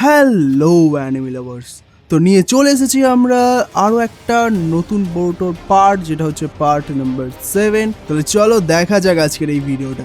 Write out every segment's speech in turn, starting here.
Hello enemy lovers, তো নিয়ে চলে এসেছি আমরা আরও একটা নতুন বোরোটোর পার্ট, যেটা হচ্ছে পার্ট নাম্বার 7। তাহলে চলো দেখা যাক আজকের এই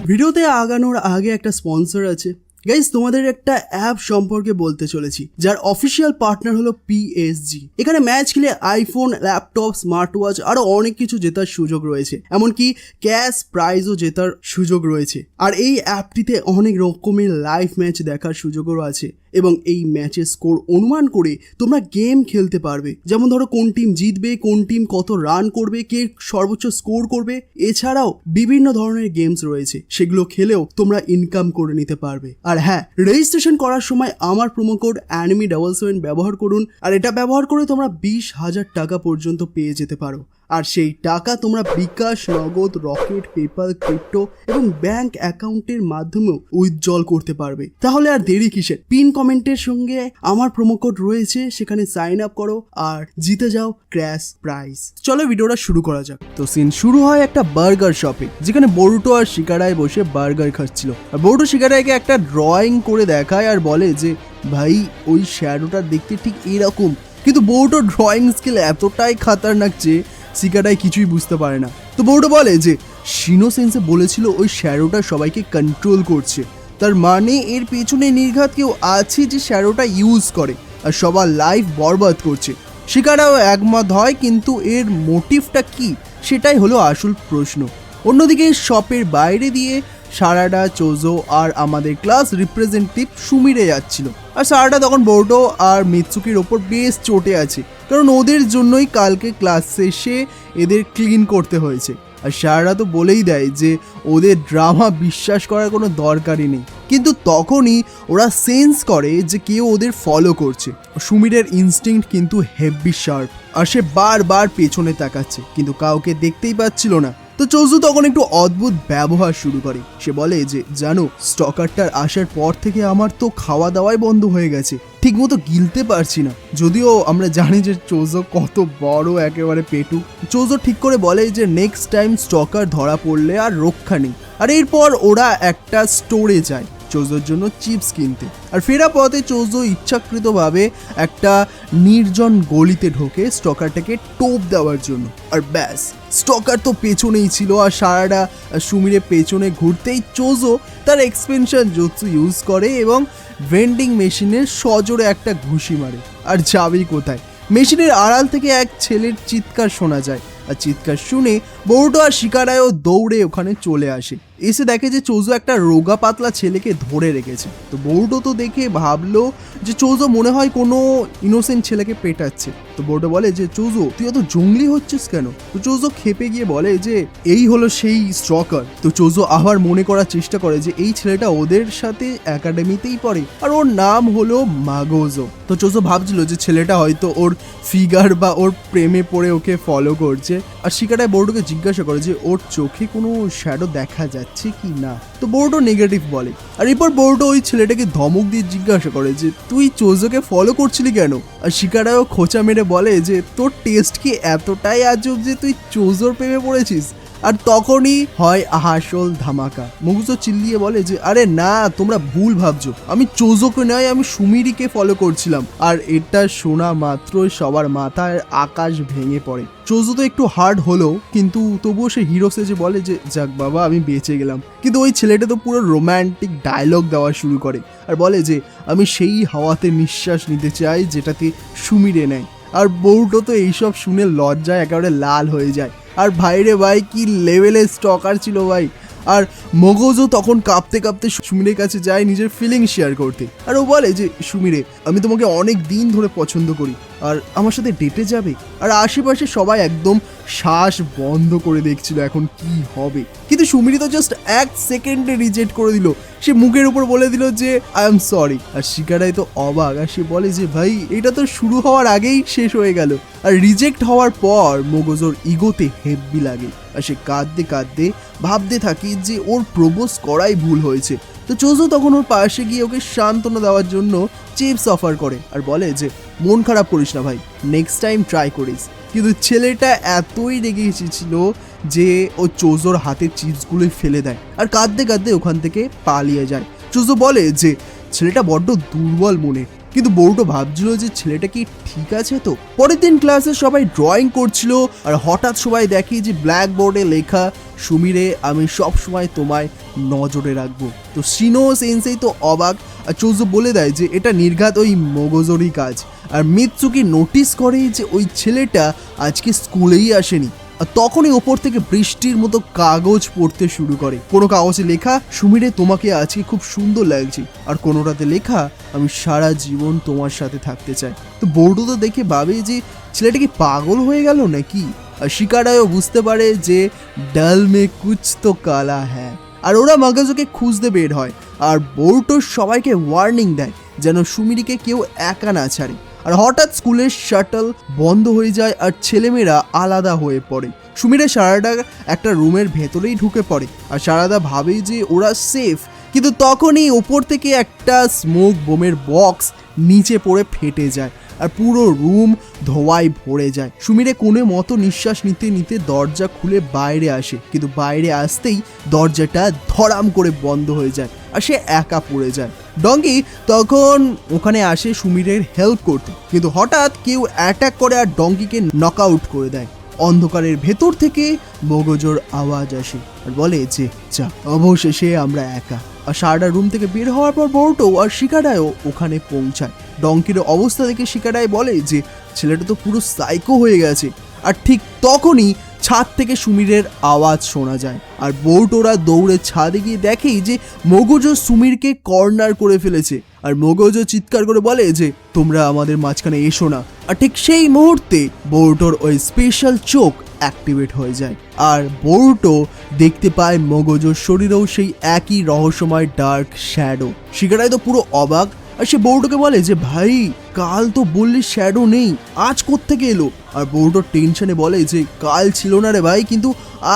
ভিডিওতে আগানোর আগে একটা স্পন্সর আছে গাইস। তোমাদের একটা অ্যাপ সম্পর্কে বলতে চলেছি যার অফিসিয়াল পার্টনার হলো পিএসজি। এখানে ম্যাচ খেলে আইফোন, ল্যাপটপ, স্মার্ট ওয়াচ আরো অনেক কিছু জেতার সুযোগ রয়েছে, এমনকি ক্যাশ প্রাইজও জেতার সুযোগ রয়েছে। আর এই অ্যাপটিতে অনেক রকমের লাইভ ম্যাচ দেখার সুযোগও আছে এবং এই ম্যাচের স্কোর অনুমান করে তোমরা গেম খেলতে পারবে। যেমন ধরো কোন টিম জিতবে, কোন টিম কত রান করবে, কে সর্বোচ্চ স্কোর করবে। এছাড়াও বিভিন্ন ধরনের গেমস রয়েছে, সেগুলো খেলেও তোমরা ইনকাম করে নিতে পারবে। আর হ্যাঁ, রেজিস্ট্রেশন করার সময় আমার প্রোমো কোড anime77 ব্যবহার করুন, আর এটা ব্যবহার করে তোমরা 20,000 টাকা পর্যন্ত পেয়ে যেতে পারো। আর সেই টাকা তোমরা বিকাশ, নগদ, রকেট, পেপাল, ক্রিপ্টো এবং ব্যাংক অ্যাকাউন্টের মাধ্যমেও উইথড্রল করতে পারবে। তাহলে আর দেরি কিসের? পিন কমেন্টের সঙ্গে আমার প্রোমো কোড রয়েছে, সেখানে সাইন আপ করো আর জিতে যাও ক্র্যাশ প্রাইজ। চলো ভিডিওটা শুরু করা যাক। তো সিন শুরু হয় একটা বার্গার শপে, যেখানে বরুটো আর শিকারায় বসে বার্গার খাচ্ছিল। আর বরুটো শিকারায়কে একটা ড্রয়িং করে দেখায় আর বলে যে ভাই ওই শ্যাডোটা দেখতে ঠিক এরকম। কিন্তু বরুটো ড্রয়িং স্কিল এতটাই খাতারনাক যে শিকারাই কিছুই বুঝতে পারে না। তো বরুটো বলে যে শিনো সেন্সে বলেছিল ওই শ্যাডোটা সবাইকে কন্ট্রোল করছে, তার মানে এর পেছনে নির্ঘাত কেউ আছে যে শ্যাডোটা ইউজ করে আর সবার লাইফ বরবাদ করছে। শিকারাও একমত হয়, কিন্তু এর মোটিভটা কি সেটাই হলো আসল প্রশ্ন। অন্যদিকে শপের বাইরে দিয়ে সারাডা, চোজো আর আমাদের ক্লাস রিপ্রেজেন্টেটিভ সুমিরে যাচ্ছিল। আর সারাডা তখন বরুটো আর মিৎসুকির ওপর বেশ চটে আছে, কারণ ওদের জন্যই কালকে ক্লাস শেষে এদের ক্লিন করতে হয়েছে। আর সারাডা তো বলেই দেয় যে ওদের ড্রামা বিশ্বাস করার কোনো দরকারই নেই। কিন্তু তখনই ওরা সেন্স করে যে কেউ ওদের ফলো করছে। সুমিরের ইনস্টিংক্ট কিন্তু হেভি শার্প, আর সে বারবার পেছনে তাকাচ্ছে, কিন্তু কাউকে দেখতেই পাচ্ছিল না। তো চোজু তখন একটু অদ্ভুত ব্যবহার শুরু করে। সে বলে যে জানো, স্টকারটার আসার পর থেকে আমার তো খাওয়া দাওয়াই বন্ধ হয়ে গেছে, ঠিক মতো গিলতে পারছি না। যদিও আমরা জানি যে চোজো কত বড় একেবারে পেটু। চোজো ঠিক করে বলে যে নেক্সট টাইম স্টকার ধরা পড়লে আর রক্ষা নেই। আর এরপর ওরা একটা স্টোরে যায় চোজোর জন্য চিপস কিনতে। আর ফেরা পথে চোজো ইচ্ছাকৃতভাবে একটা নির্জন গলিতে ঢোকে স্টকারটাকে টোপ দেওয়ার জন্য। আর ব্যাস, স্টকার তো পেছনেই ছিল। আর সারাডা সুমিরে পেছনে ঘুরতেই চোজো তার এক্সপেনশন জুৎসু ইউজ করে এবং ভেন্ডিং মেশিনের সজোরে একটা ঘুষি মারে। আর যাবেই কোথায়? মেশিনের আড়াল থেকে এক ছেলের চিৎকার শোনা যায়। আর চিৎকার শুনে বরুটো আর শিকারায়ও দৌড়ে ওখানে চলে আসে। এসে দেখে যে চোজো একটা রোগা পাতলা ছেলেকে ধরে রেখেছে। তো বরুটো তো দেখে ভাবলো যে চোজো মনে হয় কোনো ইনোসেন্ট ছেলেকে পেটাচ্ছে। তো বরুটো বলে যে চোজো, তুই এত জঙ্গলি হচ্ছিস কেন? তো চোজো খেপে গিয়ে বলে যে এই হলো সেই স্টকার। তো চোজো আবার মনে করার চেষ্টা করে যে এই ছেলেটা ওদের সাথে একাডেমিতেই পড়ে, আর ওর নাম হলো মাগোজো। তো চোজো ভাবছিল যে ছেলেটা হয়তো ওর ফিগার বা ওর প্রেমে পড়ে ওকে ফলো করছে। আর শিকারায় বরুটোকে জিজ্ঞাসা করে যে ওর চোখে কোনো শ্যাডো দেখা যাচ্ছে কি না। তো বরুটো নেগেটিভ বলে। আর এরপর বরুটো ওই ছেলেটাকে ধমক দিয়ে জিজ্ঞাসা করে যে তুই চোজোকে ফলো করছিলি কেন? আর শিকারায়ও খোঁচা মেরে বলে যে তোর টেস্ট কি এতটাই আজব যে তুই চোজোর প্রেমে পড়েছিস? আর তখনই হয় আসল ধামাকা। মগুজো চিল্লিয়ে বলে যে আরে না, তোমরা ভুল ভাবছো, আমি চোজোকে নয়, আমি সুমিরিকে ফলো করছিলাম। আর এটা শোনা মাত্রই সবার মাথায় আকাশ ভেঙে পড়ে। চোজো তো একটু হার্ড হলো, কিন্তু তবুও সে হিরো সেজে বলে যে যাক বাবা, আমি বেঁচে গেলাম। কিন্তু ওই ছেলেটা তো পুরো রোম্যান্টিক ডায়লগ দেওয়া শুরু করে আর বলে যে আমি সেই হাওয়াতে নিঃশ্বাস নিতে চাই যেটাতে সুমিরে নেয়। আর বরুটো তো এইসব শুনে লজ্জায় একেবারে লাল হয়ে যায়। আর ভাইরে ভাই, কি লেভেলের স্টকার ছিল ভাই। আর মগজও তখন কাঁপতে কাঁপতে সুমিরের কাছে যায় নিজের ফিলিং শেয়ার করতে। আর ও বলে যে সুমিরে, আমি তোমাকে অনেক দিন ধরে পছন্দ করি, আর আমার সাথে ডেটে যাবে? আর আশেপাশে সবাই একদম শ্বাস বন্ধ করে দেখছিল এখন কি হবে। কিন্তু সুমিরি তো জাস্ট 1 সেকেন্ডে রিজেক্ট করে দিল। সে মুখের উপর বলে দিল যে আই এম সরি। আর শিকারাই তো অবাক, আর সে বলে যে ভাই, এটা তো শুরু হওয়ার আগেই শেষ হয়ে গেল। আর রিজেক্ট হওয়ার পর মগজোর ইগোতে হেব্বি লাগে, আর সে কাঁদতে কাঁদতে ভাবতে থাকি যে ওর প্রপোজ করাই ভুল হয়েছে। তো চোজো তখন ওর পাশে গিয়ে ওকে সান্ত্বনা দেওয়ার জন্য চিপস অফার করে আর বলে যে মন খারাপ করিস না ভাই, নেক্সট টাইম ট্রাই করিস। কিন্তু ছেলেটা এতই রেগে এসেছিল যে ও চোজোর হাতে চিপসগুলোই ফেলে দেয় আর কাঁদতে কাঁদতে ওখান থেকে পালিয়ে যায়। চোজো বলে যে ছেলেটা বড্ড দুর্বল মনে, কিন্তু বউটো ভাবছিল যে ছেলেটা কি ঠিক আছে। তো পরের দিন ক্লাসে সবাই ড্রয়িং করছিল আর হঠাৎ সবাই দেখে যে ব্ল্যাক বোর্ডে লেখা, সুমিরে আমি সব সময় তোমায় নজরে রাখবো। তো শিনো সেন্সেই তো অবাক, আর চোজো বলে দেয় যে এটা নির্ঘাত ওই মগজরই কাজ। আর মিৎসুকি নোটিস করে যে ওই ছেলেটা আজকে স্কুলেই আসেনি। আর তখনই ওপর থেকে বৃষ্টির মতো কাগজ পড়তে শুরু করে। কোনো কাগজে লেখা, সুমিরে তোমাকে আজকে খুব সুন্দর লাগছে, আর কোনোটাতে লেখা, আমি সারা জীবন তোমার সাথে থাকতে চাই। তো বউটো তো দেখে ভাবে যে ছেলেটা কি পাগল হয়ে গেল নাকি। আর শিকারায়ও বুঝতে পারে যে ডাল মে কুছ তো কালা হ্যাঁ। আর ওরা মগজকে খুঁজতে বের হয়, আর বউটো সবাইকে ওয়ার্নিং দেয় যেন সুমিরিকে কেউ একা না ছাড়ে। আর হঠাৎ স্কুলের শাটল বন্ধ হয়ে যায় আর ছেলেমেয়েরা আলাদা হয়ে পড়ে। সুমিরে সারাদা একটা রুমের ভেতরেই ঢুকে পড়ে, আর সারাদা ভাবে যে ওরা সেফ, কিন্তু তখনই ওপর থেকে একটা স্মোক বোমের বক্স নিচে পড়ে ফেটে যায় আর পুরো রুম ধোঁয়ায় ভরে যায়। সুমিরে কোনো মতো নিঃশ্বাস নিতে নিতে দরজা খুলে বাইরে আসে, কিন্তু বাইরে আসতেই দরজাটা ধড়াম করে বন্ধ হয়ে যায় আর সে একা পড়ে যায়। ডঙ্গি তখন ওখানে আসে সুমিরের হেল্প করতে, কিন্তু হঠাৎ কেউ অ্যাটাক করে আর ডঙ্গিকে নক আউট করে দেয়। অন্ধকারের ভেতর থেকে মগজোর আওয়াজ আসে আর বলে যে যা, অবশেষে আমরা একা। আর সারাটা রুম থেকে বের হওয়ার পর বউটো আর শিকারায়ও ওখানে পৌঁছায়। ডঙ্কির অবস্থা দেখে শিকারায় বলে যে ছেলেটা তো পুরো সাইকো হয়ে গেছে। আর ঠিক তখনই ছাদ থেকে সুমিরের আওয়াজ শোনা যায়, আর বউটোরা দৌড়ে ছাদে গিয়ে দেখেই যে মগজো সুমিরকে কর্নার করে ফেলেছে। আর মগজো চিৎকার করে বলে যে তোমরা আমাদের মাঝখানে এসো না। আর ঠিক সেই মুহূর্তে বউটোর ওই স্পেশাল চোখ অ্যাক্টিভেট হয়ে যায়, আর বউটো দেখতে পায় মগজোর শরীরেও সেই একই রহস্যময় ডার্ক শ্যাডো। শিকারায় তো পুরো অবাক, আর সে বউটোকে বলে যে ভাই কাল তো বললি শ্যাডো নেই, আজ কোত্থেকে এলো। আর বউটো টেনশনে বলে যে কাল ছিল না রে ভাই, কিন্তু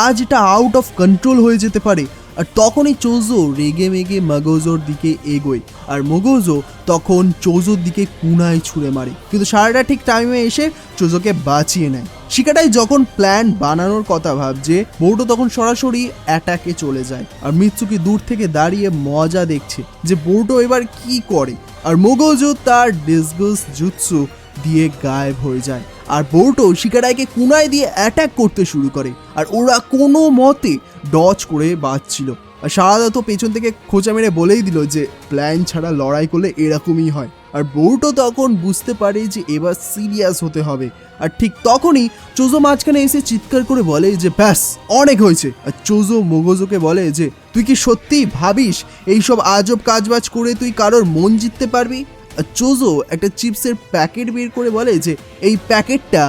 আজ এটা আউট অফ কন্ট্রোল হয়ে যেতে পারে। আর তখনই চোজো রেগে মেগে মগজোর দিকে এগোয়, আর মগজো তখন চোজোর দিকে কুনায় ছুঁড়ে মারে, কিন্তু সারাটা ঠিক টাইমে এসে চোজোকে বাঁচিয়ে নেয়। শিকাটাই যখন প্ল্যান বানানোর কথা ভাবছে, বউটো তখন সরাসরি অ্যাটাকে চলে যায়। আর মিৎসুকি দূর থেকে দাঁড়িয়ে মজা দেখছে যে বউটো এবার কি করে। আর মগজো তার ডিসগাস জুৎসু দিয়ে গায়েব হয়ে যায়, আর বউটো শিকারাইকে কুনায় দিয়ে অ্যাটাক করতে শুরু করে। আর ওরা কোনো মতে ডজ করে বাঁচছিল। আর সারাদা তো পেছন থেকে খোঁচা মেরে বলেই দিল যে প্ল্যান ছাড়া লড়াই করলে এরকমই হয়। আর বউটো তখন বুঝতে পারে যে এবার সিরিয়াস হতে হবে। আর ঠিক তখনই চোজো মাঝখানে এসে চিৎকার করে বলে যে ব্যাস অনেক হয়েছে। আর চোজো মগজোকে বলে যে তুই কি সত্যিই ভাবিস এইসব আজব কাজবাজ করে তুই কারোর মন জিততে পারবি? আর চোজো একটা চিপসের প্যাকেট বের করে বলে যে এই প্যাকেটটা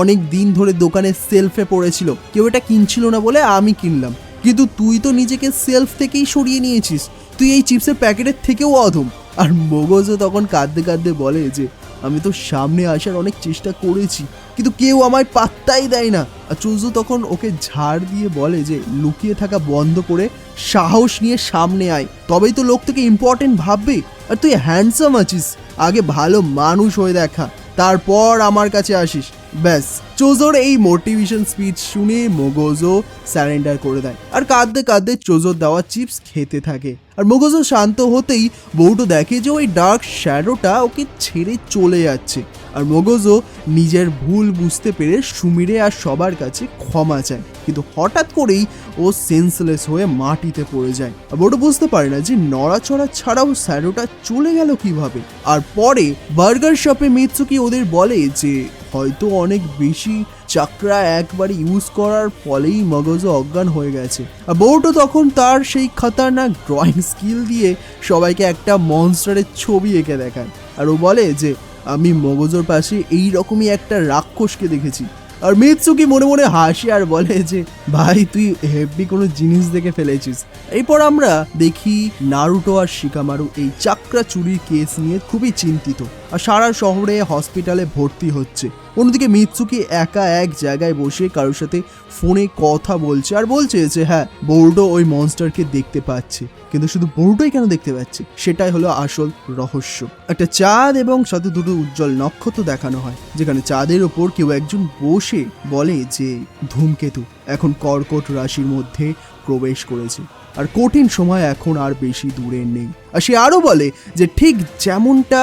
অনেক দিন ধরে দোকানের সেলফে পড়েছিল, কেউ এটা কিনছিল না বলে আমি কিনলাম, কিন্তু তুই তো নিজেকে সেলফ থেকেই সরিয়ে নিয়েছিস, তুই এই চিপসের প্যাকেটের থেকেও অধম। আর মগজও তখন কাঁদতে কাঁদতে বলে যে আমি তো সামনে আসার অনেক চেষ্টা করেছি, কিন্তু কেউ আমায় পাত্তাই দেয় না। আর চোজো তখন ওকে ঝাড় দিয়ে বলে যে লুকিয়ে থাকা বন্ধ করে সাহস নিয়ে সামনে আয়, তবেই তো লোক থেকে ইম্পর্টেন্ট ভাববে। আর তুই হ্যান্ডসাম আছিস, আগে ভালো মানুষ হয়ে দেখা, তারপর আমার কাছে আসিস। ব্যাস চোজোর এই মোটিভেশন স্পিচ শুনে মগজো স্যারেন্ডার করে দেয়, আর কাঁদতে কাঁদতে চোজোর দেওয়া চিপস খেতে থাকে। আর মগজো শান্ত হতেই বউটো দেখে যে ওই ডার্ক শ্যাডোটা ওকে ছেড়ে চলে যাচ্ছে। আর মগজো নিজের ভুল বুঝতে পেরে সুমিরে আর সবার কাছে ক্ষমা চায়, কিন্তু হঠাৎ করেই ও সেন্সলেস হয়ে মাটিতে পড়ে যায়। আর বউটো বুঝতে পারে না যে নড়াচড়া ছাড়াও শ্যাডোটা চলে গেল কিভাবে। আর পরে বার্গার শপে মিৎসুকি ওদের বলে যে হয়তো অনেক বেশি চাকরা একবার ইউজ করার ফলেই মগজো অজ্ঞান হয়ে গেছে। আর বউটো তখন তার সেই খতরনাক ড্রয়িং স্কিল দিয়ে সবাইকে একটা মনস্টারের ছবি এঁকে দেখায়। আর ও বলে যে আমি মগজোর পাশে এই রকমই একটা রাক্ষসকে দেখেছি। আর মিৎসুকি মনে মনে হাসি আর বলে যে ভাই তুই হেভি কোনো জিনিস দেখে ফেলেছিস। এরপর আমরা দেখি নারুটো আর শিকামারু এই চাকরা চুরির কেস নিয়ে খুবই চিন্তিত, আর সারা শহরে হসপিটালে ভর্তি হচ্ছে। অন্যদিকে মিৎসুকি একা এক জায়গায় বসে কারোর সাথে ফোনে কথা বলছে, আর বলছে যে হ্যাঁ বোর্ডো ওই মনস্টারকে দেখতে পাচ্ছে, কিন্তু শুধু বোর্ডোই কেন দেখতে পাচ্ছে সেটাই হলো আসল রহস্য। একটা চাঁদ এবং সাথে দুটো উজ্জ্বল নক্ষত্র দেখানো হয়, যেখানে চাঁদের ওপর কেউ একজন বসে বলে যে ধূমকেতু এখন কর্কট রাশির মধ্যে প্রবেশ করেছে। আর কঠিন সময় এখন আর বেশি দূরে নেই। আর সে আরও বলে যে ঠিক যেমনটা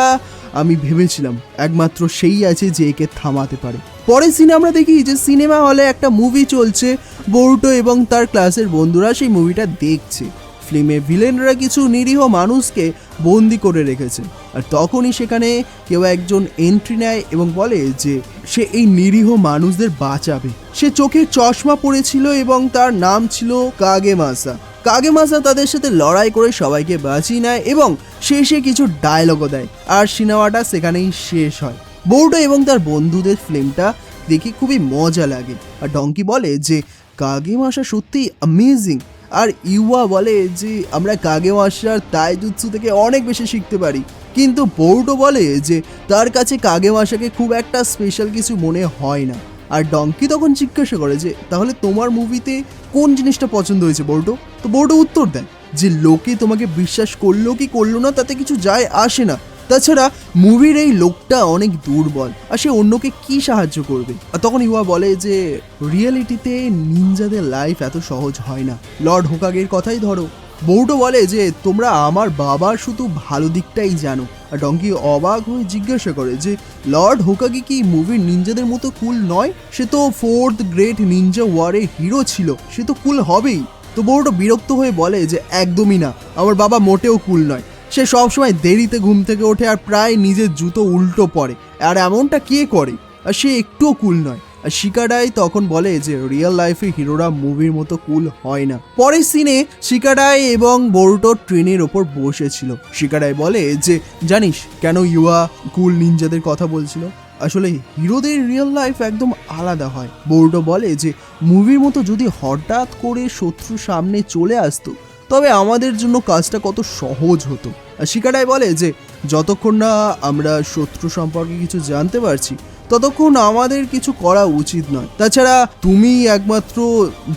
আমি ভেবেছিলাম একমাত্র সেই আছে যে একে থামাতে পারে। পরের সিনে আমরা দেখি যে সিনেমা হলে একটা মুভি চলছে, বোর্টো এবং তার ক্লাসের বন্ধুরা সেই মুভিটা দেখছে। ফিল্মে ভিলেনরা কিছু নিরীহ মানুষকে বন্দি করে রেখেছে, আর তখনই সেখানে কেউ একজন এন্ট্রি নেয় এবং বলে যে সে এই নিরীহ মানুষদের বাঁচাবে। সে চোখে চশমা পরেছিল এবং তার নাম ছিল কাগেমাসা। কাগেমাসা তাদের সাথে লড়াই করে সবাইকে বাঁচিয়ে নেয় এবং শেষে কিছু ডায়লগও দেয়, আর সিনেমাটা সেখানেই শেষ হয়। বোর্টো এবং তার বন্ধুদের ফিল্মটা দেখে খুবই মজা লাগে, আর ডঙ্কি বলে যে কাগেমাসা সত্যিই অ্যামেজিং। আর ইউয়া বলে যে আমরা কাগেমাসার তাইজুৎসু থেকে অনেক বেশি শিখতে পারি, কিন্তু বোর্টো বলে যে তার কাছে কাগেমাসাকে খুব একটা স্পেশাল কিছু মনে হয় না। আর ডঙ্কি তখন জিজ্ঞাসা করে যে তাহলে তোমার মুভিতে কোন জিনিসটা পছন্দ হয়েছে বোর্টো? তো বোর্টো উত্তর দেয় যে লোকে তোমাকে বিশ্বাস করলো কি করলো না তাতে কিছু যায় আসে না, তাছাড়া মুভির এই লোকটা অনেক দুর্বল আর সে অন্যকে কি সাহায্য করবে। আর তখন ইউয়া বলে যে রিয়েলিটিতে নিনজাদের লাইফ এত সহজ হয় না, লর্ড হোকাগের কথাই ধরো। বোর্টো বলে যে তোমরা আমার বাবার শুধু ভালো দিকটাই জানো। আর ডঙ্কি অবাক হয়ে জিজ্ঞাসা করে যে লর্ড হোকাগে কি মুভির নিনজাদের মতো কুল নয়? সে তো 4th গ্রেট নিনজা ওয়ারের হিরো ছিল, সে তো কুল হবেই। তো বোর্টো বিরক্ত হয়ে বলে যে একদমই না, আমার বাবা মোটেও কুল নয়। সে সবসময় দেরিতে ঘুম থেকে ওঠে আর প্রায় নিজের জুতো উল্টো পরে, আর এমনটা কে করে? আর সে একটুও কুল নয়। আর শিকাডাই তখন বলে যে রিয়েল লাইফে হিরোরা মুভির মতো কুল হয় না। পরের সিনে শিকাডাই এবং বোর্টো ট্রেনের ওপর বসেছিল। শিকাডাই বলে যে জানিস কেন ইউয়া কুল নিনজাদের কথা বলছিল? আসলে হিরোদের রিয়েল লাইফ একদম আলাদা হয়। বোর্টো বলে যে মুভির মতো যদি হঠাৎ করে শত্রু সামনে চলে আসতো তবে আমাদের জন্য কাজটা কত সহজ হতো। আর শিকাডাই বলে যে যতক্ষণ না আমরা শত্রু সম্পর্কে কিছু জানতে পারছি ততক্ষণ আমাদের কিছু করা উচিত নয়। তাছাড়া তুমি একমাত্র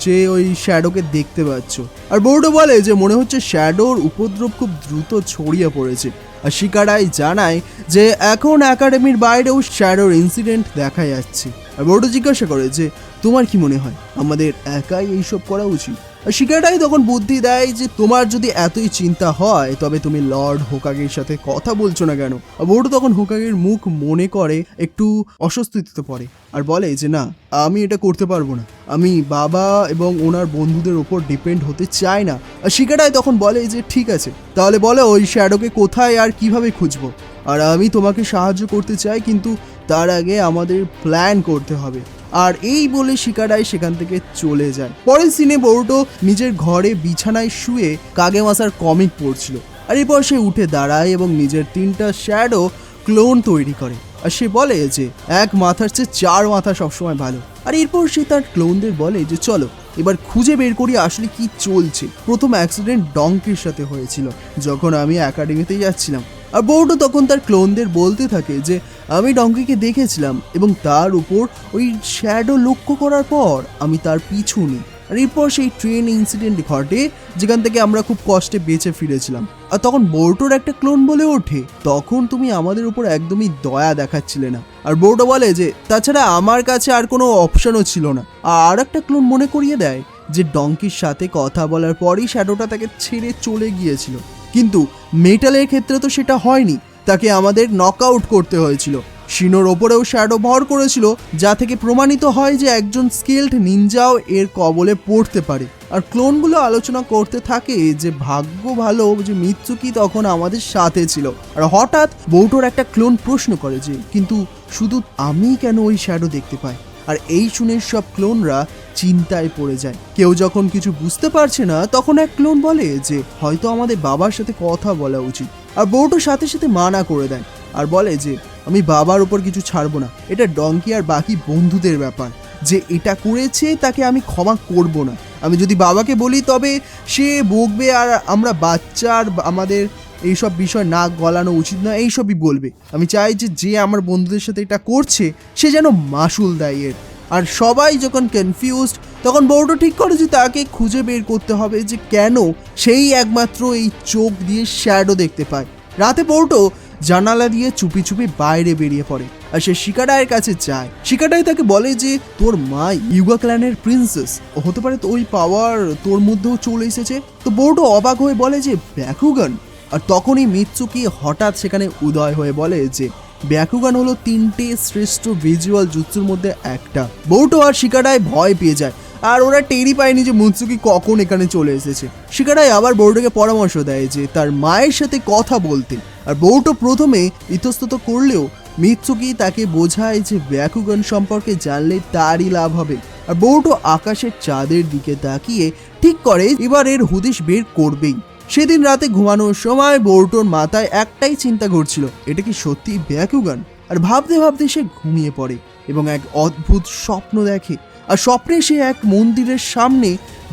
যে ওই শ্যাডোকে দেখতে পাচ্ছ। আর বোর্টো বলে যে মনে হচ্ছে শ্যাডোর উপদ্রব খুব দ্রুত ছড়িয়ে পড়েছে। আর শিকাডাই জানায় যে এখন একাডেমির বাইরেও শ্যাডোর ইনসিডেন্ট দেখা যাচ্ছে। আর বোর্টো জিজ্ঞাসা করে যে তোমার কি মনে হয় আমাদের একাই এইসব করা উচিত? আর শিকাডাই তখন বুদ্ধি দেয় যে তোমার যদি এতই চিন্তা হয় তবে তুমি লর্ড হোকাগের সাথে কথা বলছো না কেন? আর বোর্টো তখন হোকাগের মুখ মনে করে একটু অস্বস্তিতে পড়ে আর বলে যে না, আমি এটা করতে পারবো না, আমি বাবা এবং ওনার বন্ধুদের ওপর ডিপেন্ড হতে চাই না। আর শিকাডাই তখন বলে যে ঠিক আছে, তাহলে বলো ওই শ্যাডোকে কোথায় আর কিভাবে খুঁজবো। আর আমি তোমাকে সাহায্য করতে চাই, কিন্তু তার আগে আমাদের প্ল্যান করতে হবে। আর এই বলে শিকাডাই সেখান থেকে চলে যায়। পরের সিনে বোর্টো নিজের ঘরে বিছানায় শুয়ে কাগেমাসার কমিক পড়ছিল। আর এরপর সে উঠে দাঁড়ায় এবং নিজের 3টা শ্যাডো ক্লোন তৈরি করে। আর সে বলে যে এক মাথার চেয়ে 4 মাথা সবসময় ভালো। আর এরপর সে তার ক্লোনদের বলে যে চলো এবার খুঁজে বের করি আসলে কি চলছে। প্রথম অ্যাক্সিডেন্ট ডঙ্কির সাথে হয়েছিল যখন আমি একাডেমিতে যাচ্ছিলাম। আর বোর্টো তখন তার ক্লোনদের বলতে থাকে যে আমি ডঙ্কিকে দেখেছিলাম এবং তার উপর ওই শ্যাডো লক্ষ্য করার পর আমি তার পিছু নিই। আর এরপর সেই ট্রেন ইনসিডেন্ট ঘটে যেখান থেকে আমরা খুব কষ্টে বেঁচে ফিরেছিলাম। আর তখন বোর্টোর একটা ক্লোন বলে ওঠে তখন তুমি আমাদের উপর একদমই দয়া দেখাচ্ছিলে না। আর বোর্টো বলে যে তাছাড়া আমার কাছে আর কোনো অপশনও ছিল না। আর একটা ক্লোন মনে করিয়ে দেয় যে ডঙ্কির সাথে কথা বলার পরই শ্যাডোটা তাকে ছেড়ে চলে গিয়েছিল, কিন্তু মেটালের ক্ষেত্রে তো সেটা হয়নি, তাকে আমাদের নকআউট করতে হয়েছিল। শিনোর ওপরেও শ্যাডো ভর করেছিল, যা থেকে প্রমাণিত হয় যে একজন স্কিল্ড নিনজাও এর কবলে পড়তে পারে। আর ক্লোনগুলো আলোচনা করতে থাকে যে ভাগ্য ভালো যে মিৎসুকি তখন আমাদের সাথে ছিল। আর হঠাৎ বোর্টোর একটা ক্লোন প্রশ্ন করে যে কিন্তু শুধু আমি কেন ওই শ্যাডো দেখতে পাই? আর এই শুনে সব ক্লোনরা চিন্তায় পড়ে যায়। কেউ যখন কিছু বুঝতে পারছে না তখন এক ক্লোন বলে যে হয়তো আমাদের বাবার সাথে কথা বলা উচিত। আর বোর্টো সাথে সাথে মানা করে দেয় আর বলে যে আমি বাবার উপর কিছু ছাড়বো না, এটা ডঙ্কি আর বাকি বন্ধুদের ব্যাপার। যে এটা করেছে তাকে আমি ক্ষমা করব না। আমি যদি বাবাকে বলি তবে সে বকবে আর আমরা বাচ্চার আমাদের এইসব বিষয় নাক গলানো উচিত না এইসবই বলবে। আমি চাই যে যে আমার বন্ধুদের সাথে এটা করছে সে যেন মাসুল দেয় এর। আর সবাই যখন কনফিউজড তখন বোর্টো ঠিক করে যে তাকে খুঁজে বের করতে হবে যে কেন সেই একমাত্র এই চোখ দিয়ে শ্যাডো দেখতে পায়। রাতে বোর্টো জানালা দিয়ে চুপি চুপি বাইরে বেরিয়ে পড়ে আর সে শিকাডাইয়ের কাছে যায়। শিকাডাই তাকে বলে যে তোর মা ইউগা ক্ল্যানের প্রিন্সেস, হতে পারে তো ওই পাওয়ার তোর মধ্যেও চলে এসেছে। তো বোর্ডও অবাক হয়ে বলে যে ব্যাকুগান। আর তখনই মিৎসুকি হঠাৎ সেখানে উদয় হয়ে বলে যে ব্যাকুগান হলো 3টে শ্রেষ্ঠ ভিজুয়াল জুৎসুর মধ্যে একটা। বোর্ডো আর শিকাডাই ভয় পেয়ে যায়, আর ওরা টেরই পায়নি যে মিৎসুকি কখন এখানে চলে এসেছে। শিকাডাই আবার বোর্ডোকে পরামর্শ দেয় যে তার মায়ের সাথে কথা বলতে। আর বোর্ডো প্রথমে ইতস্তত করলেও মিৎসুকি তাকে বোঝায় যে ব্যাকুগান সম্পর্কে জানলে তারই লাভ হবে। আর বোর্ডো আকাশের চাঁদের দিকে তাকিয়ে ঠিক করে এবার এর হুদিশ বের করবেই। সেদিন রাতে ঘুমানোর সময় বোর্টোর মাথায় একটাই চিন্তা ঘুরছিল, এটা কি সত্যি ব্যাকুগান? আর ভাবতে ভাবতে সে ঘুমিয়ে পড়ে এবং এক অদ্ভুত স্বপ্ন দেখে। আর স্বপ্নে সে এক মন্দিরের সামনে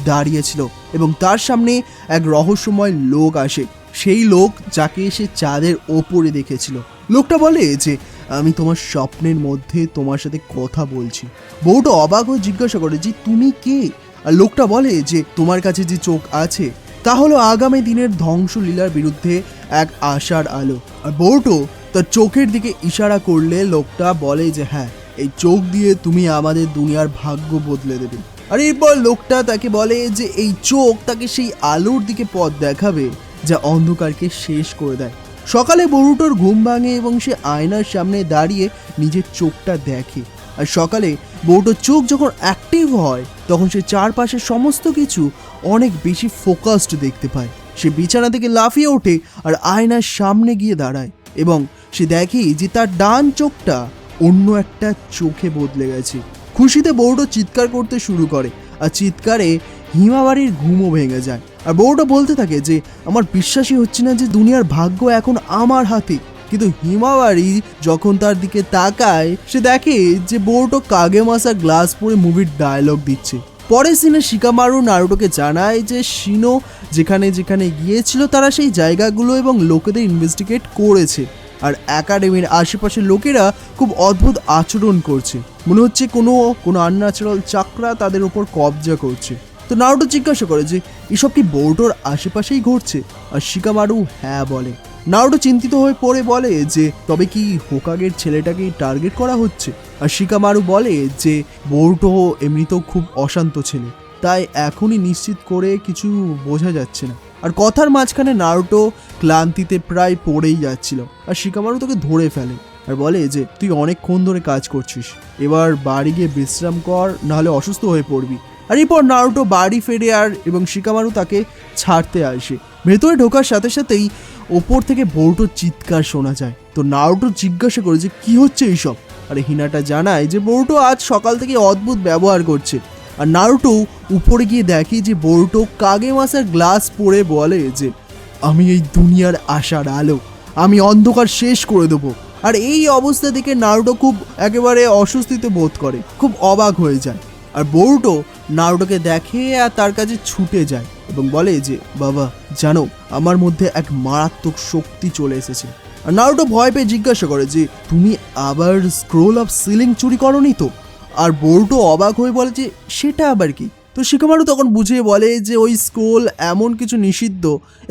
দাঁড়িয়েছিল এবং তার সামনে এক রহস্যময় লোক আসে, সেই লোক যাকে সে চাঁদের ওপরে দেখেছিল। লোকটা বলে যে আমি তোমার স্বপ্নের মধ্যে তোমার সাথে কথা বলছি। বোর্টো অবাক হয়ে জিজ্ঞাসা করে যে তুমি কে? আর লোকটা বলে যে তোমার কাছে যে চোখ আছে তা হলো আগামী দিনের ধ্বংসলীলার বিরুদ্ধে এক আশার আলো। আর বোর্টো তার চোখের দিকে ইশারা করলে লোকটা বলে যে হ্যাঁ, এই চোখ দিয়ে তুমি আমাদের দুনিয়ার ভাগ্য বদলে দেবে। আর এরপর লোকটা তাকে বলে যে এই চোখ তাকে সেই আলোর দিকে পথ দেখাবে যা অন্ধকারকে শেষ করে দেয়। সকালে বোরুটোর ঘুম ভাঙে এবং সে আয়নার সামনে দাঁড়িয়ে নিজের চোখটা দেখে। আর সকালে বোরুটোর চোখ যখন অ্যাক্টিভ হয় তখন সে চারপাশের সমস্ত কিছু অনেক বেশি ফোকাসড দেখতে পায়। সে বিছানা থেকে লাফিয়ে ওঠে আর আয়নার সামনে গিয়ে দাঁড়ায় এবং সে দেখে যে তার ডান চোখটা অন্য একটা চোখে বদলে গেছে। খুশিতে বোর্ডো চিৎকার করতে শুরু করে আর চিৎকারে হিমাবাড়ির ঘুমও ভেঙে যায়। আর বোর্ডো বলতে থাকে যে আমার বিশ্বাসই হচ্ছে না যে দুনিয়ার ভাগ্য এখন আমার হাতে। কিন্তু হিমাবাড়ি যখন তার দিকে তাকায় সে দেখে যে বোর্ডো কাগেমাসা গ্লাস পরে মুভির ডায়লগ দিচ্ছে। পরের সিনে শিকামারু নারুটোকে জানায় যে শিনো যেখানে যেখানে গিয়েছিল তারা সেই জায়গাগুলো এবং লোকেদের ইনভেস্টিগেট করেছে। আর একাডেমির আশেপাশের লোকেরা খুব অদ্ভুত আচরণ করছে, মনে হচ্ছে কোনো আনন্যাচারাল চাকরা তাদের উপর কবজা করছে। তো নারুটো জিজ্ঞাসা করে যে এসব কি বোর্ডোর আশেপাশেই ঘটছে? আর শিকামারু হ্যাঁ বলে। নারুটো চিন্তিত হয়ে পড়ে বলে যে তবে কি হোকাগের ছেলেটাকেই টার্গেট করা হচ্ছে? আর শিকামারু বলে যে বোর্ডো এমনিতেও খুব অশান্ত ছেলে, তাই এখনই নিশ্চিত করে কিছু বোঝা যাচ্ছে না। আর কথার মাঝখানে নারুটো ক্লান্তিতে প্রায় পড়েই যাচ্ছিল আর শিকামারু তোকে ধরে ফেলে আর বলে যে তুই অনেকক্ষণ ধরে কাজ করছিস, এবার বাড়ি গিয়ে বিশ্রাম কর, নাহলে অসুস্থ হয়ে পড়বি। আর এরপর নারুটো বাড়ি ফেরে এবং শিকামারু তাকে ছাড়তে আসে। ভেতরে ঢোকার সাথে সাথেই ওপর থেকে বোর্ডোর চিৎকার শোনা যায়। তো নারুটো জিজ্ঞাসা করে যে কি হচ্ছে এইসব? আর হিনাটা জানায় যে বোর্ডো আজ সকাল থেকে অদ্ভুত ব্যবহার করছে। আর নারুটো উপরে গিয়ে দেখে যে বোর্ডো কাগেমাসার গ্লাস পরে বলে যে আমি এই দুনিয়ার আশার আলো, আমি অন্ধকার শেষ করে দেবো। আর এই অবস্থা দেখে নারুটো খুব একেবারে অস্বস্তিতে বোধ করে, খুব অবাক হয়ে যায়। আর বোর্ডো নারুটোকে দেখে আর তার কাছে ছুটে যায় এবং বলে যে বাবা জানো, আমার মধ্যে এক মারাত্মক শক্তি চলে এসেছে। আর নারুটো ভয় পেয়ে জিজ্ঞাসা করে যে তুমি আবার স্ক্রোল অফ সিলিং চুরি করনি তো? আর বোর্ডো অবাক হয়ে বলে যে সেটা আবার কি? তো শিকামারু তখন বুঝিয়ে বলে যে ওই স্ক্রোল এমন কিছু নিষিদ্ধ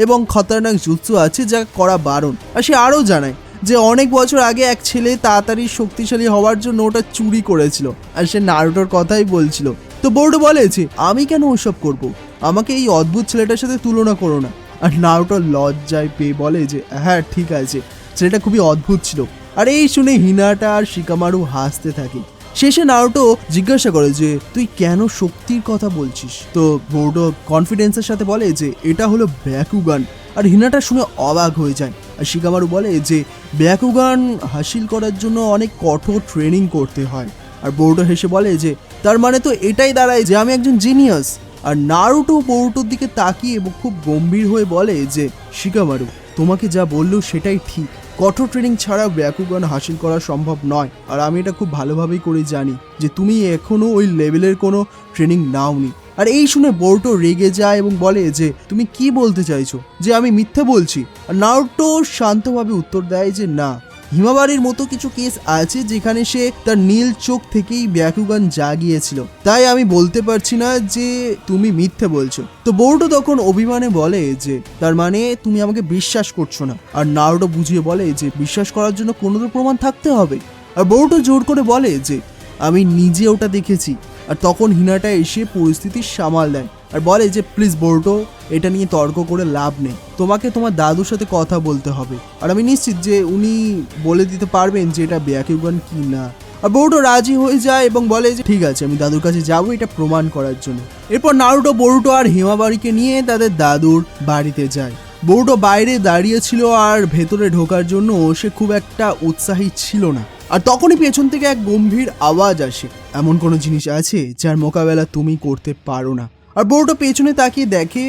এবং খতরনাক জুৎসু আছে যা করা বারণ। আর সে আরও জানায় যে অনেক বছর আগে এক ছেলে তাড়াতাড়ি শক্তিশালী হওয়ার জন্য ওটা চুরি করেছিল আর সে নারুটোর কথাই বলছিল। তো বোর্ডো বলে যে আমি কেন ওইসব করব, আমাকে এই অদ্ভুত ছেলেটার সাথে তুলনা করো না। আর নারুটো লজ্জায় পেয়ে বলে যে হ্যাঁ ঠিক আছে, ছেলেটা খুবই অদ্ভুত ছিল। আর এই শুনে হিনাটা আর শিকামারু হাসতে থাকে। শেষে নারুটো জিজ্ঞাসা করে যে তুই কেন শক্তির কথা বলছিস? তো বোর্ডো কনফিডেন্সের সাথে বলে যে এটা হলো ব্যাকুগান। আর হিনাটা শুনে অবাক হয়ে যায়। আর শিকামারু বলে যে ব্যাকুগান হাসিল করার জন্য অনেক কঠোর ট্রেনিং করতে হয়। আর বোর্ডো হেসে বলে যে তার মানে তো এটাই দাঁড়ায় যে আমি একজন জিনিয়াস। আর নারুটো বোর্ডোর দিকে তাকিয়ে খুব গম্ভীর হয়ে বলে যে শিকামারু তোমাকে যা বললো সেটাই ঠিক, কঠোর ট্রেনিং ছাড়া ব্যাকুগান হাসিল করা সম্ভব নয়। আর আমি এটা খুব ভালোভাবেই করে জানি যে তুমি এখনো ওই লেভেলের কোনো ট্রেনিং নাওনি। আর এই শুনে বোর্ডো রেগে যায় এবং বলে যে তুমি কি বলতে চাইছো, যে আমি মিথ্যে বলছি? আর নারুটো শান্তভাবে উত্তর দেয় যে না, হিমাবাড়ির মতো কিছু কেস আছে যেখানে সে তার নীল চোখ থেকেই ব্যাকুগান জাগিয়েছিল, তাই আমি বলতে পারছি না যে তুমি মিথ্যে বলছো। তো বোর্ডো তখন অভিমানে বলে যে তার মানে তুমি আমাকে বিশ্বাস করছো না। আর নারুটো বুঝিয়ে বলে যে বিশ্বাস করার জন্য কোনো তো প্রমাণ থাকতে হবে। আর বোরোটো জোর করে বলে যে আমি নিজে ওটা দেখেছি। আর তখন হিনাটা এসে পরিস্থিতি সামাল দেয় আর বলে যে প্লিজ বোরোটো, এটা নিয়ে তর্ক করে লাভ নেই, তোমাকে তোমার দাদুর সাথে কথা বলতে হবে। আর আমি নিশ্চিত যে উনি বলে দিতে পারবেন যে এটা ব্যাকুগান কি না। আর বোরোটো রাজি হয়ে যায় এবং বলে যে ঠিক আছে, আমি দাদুর কাছে যাবো এটা প্রমাণ করার জন্য। এরপর নারুটো, বোরোটো আর হিমাবারিকে নিয়ে তাদের দাদুর বাড়িতে যায়। বোরোটো বাইরে দাঁড়িয়ে ছিল আর ভেতরে ঢোকার জন্য সে খুব একটা উৎসাহী ছিল না। আর তখনই পেছন থেকে এক গম্ভীর আওয়াজ আসে, এমন কোনো জিনিস আছে যার মোকাবেলা তুমি করতে পারো না। আর বোরোটো পেছনে তাকিয়ে দেখে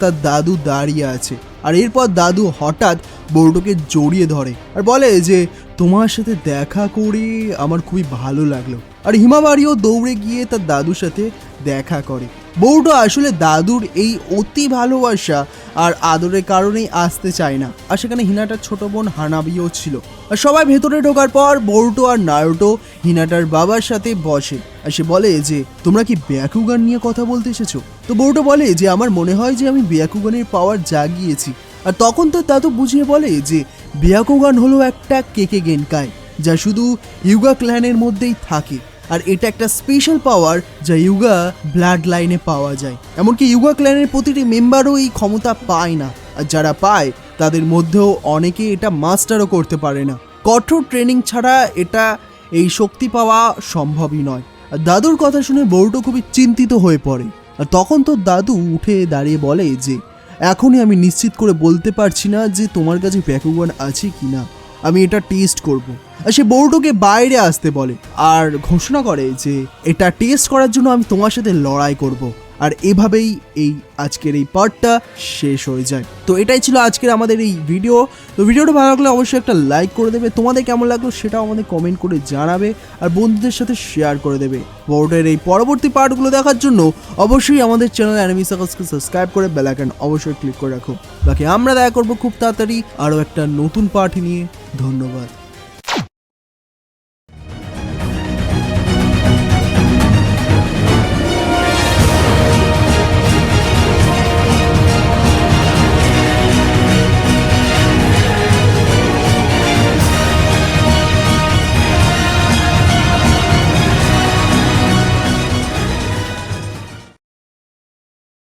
তার দাদু দাঁড়িয়ে আছে। আর এরপর দাদু হঠাৎ বোরোটোকে জড়িয়ে ধরে আর বলে যে তোমার সাথে দেখা করে আমার খুবই ভালো লাগলো। আর হিমাবারিও দৌড়ে গিয়ে তার দাদুর সাথে দেখা করে। বোরোটো আসলে দাদুর এই অতি ভালোবাসা আর আদরের কারণেই আসতে চায় না। আর সেখানে হিনাটার ছোট বোন হানাবিও ছিল। আর সবাই ভেতরে ঢোকার পর বোরোটো আর নারুটো হিনাটার বাবার সাথে বসে। আর সে বলে যে তোমরা কি ব্যাকুগান নিয়ে কথা বলতে এসেছো? তো বোরোটো বলে যে আমার মনে হয় যে আমি ব্যাকুগানের পাওয়ার জাগিয়েছি। আর তখন তো দাদু বুঝিয়ে বলে যে ব্যাকুগান হলো একটা কেকে গেনকাই যা শুধু ইউগা ক্ল্যানের মধ্যেই থাকে। আর এটা একটা স্পেশাল পাওয়ার যা ইউগা ব্লাড লাইনে পাওয়া যায়। এমনকি ইউগা ক্ল্যানের প্রতিটি মেম্বারও এই ক্ষমতা পায় না। আর যারা পায় তাদের মধ্যেও অনেকে এটা মাস্টারও করতে পারে না। কঠোর ট্রেনিং ছাড়া এটা এই শক্তি পাওয়া সম্ভবই নয়। আর দাদুর কথা শুনে বোরোটো খুবই চিন্তিত হয়ে পড়ে। আর তখন তো দাদু উঠে দাঁড়িয়ে বলে যে এখনই আমি নিশ্চিত করে বলতে পারছি না যে তোমার কাছে ব্যাকুগান আছে কি না, আমি এটা টেস্ট করব। আর সে বোরোটোকে বাইরে আসতে বলে আর ঘোষণা করে যে এটা টেস্ট করার জন্য আমি তোমার সাথে লড়াই করব। আর এভাবেই এই আজকের এই পার্টটা শেষ হয়ে যায়। তো এটাই ছিল আজকের আমাদের এই ভিডিও। তো ভিডিওটা ভালো লাগলে অবশ্যই একটা লাইক করে দেবে, তোমাদের কেমন লাগলো সেটাও আমাদের কমেন্ট করে জানাবে আর বন্ধুদের সাথে শেয়ার করে দেবে। বোরোটোর এই পরবর্তী পার্টগুলো দেখার জন্য অবশ্যই আমাদের চ্যানেল অ্যানিমি সার্কাসকে সাবস্ক্রাইব করে বেল আইকন অবশ্যই ক্লিক করে রাখো। বাকি আমরা দেখা করবো খুব তাড়াতাড়ি আরও একটা নতুন পার্ট নিয়ে। ধন্যবাদ।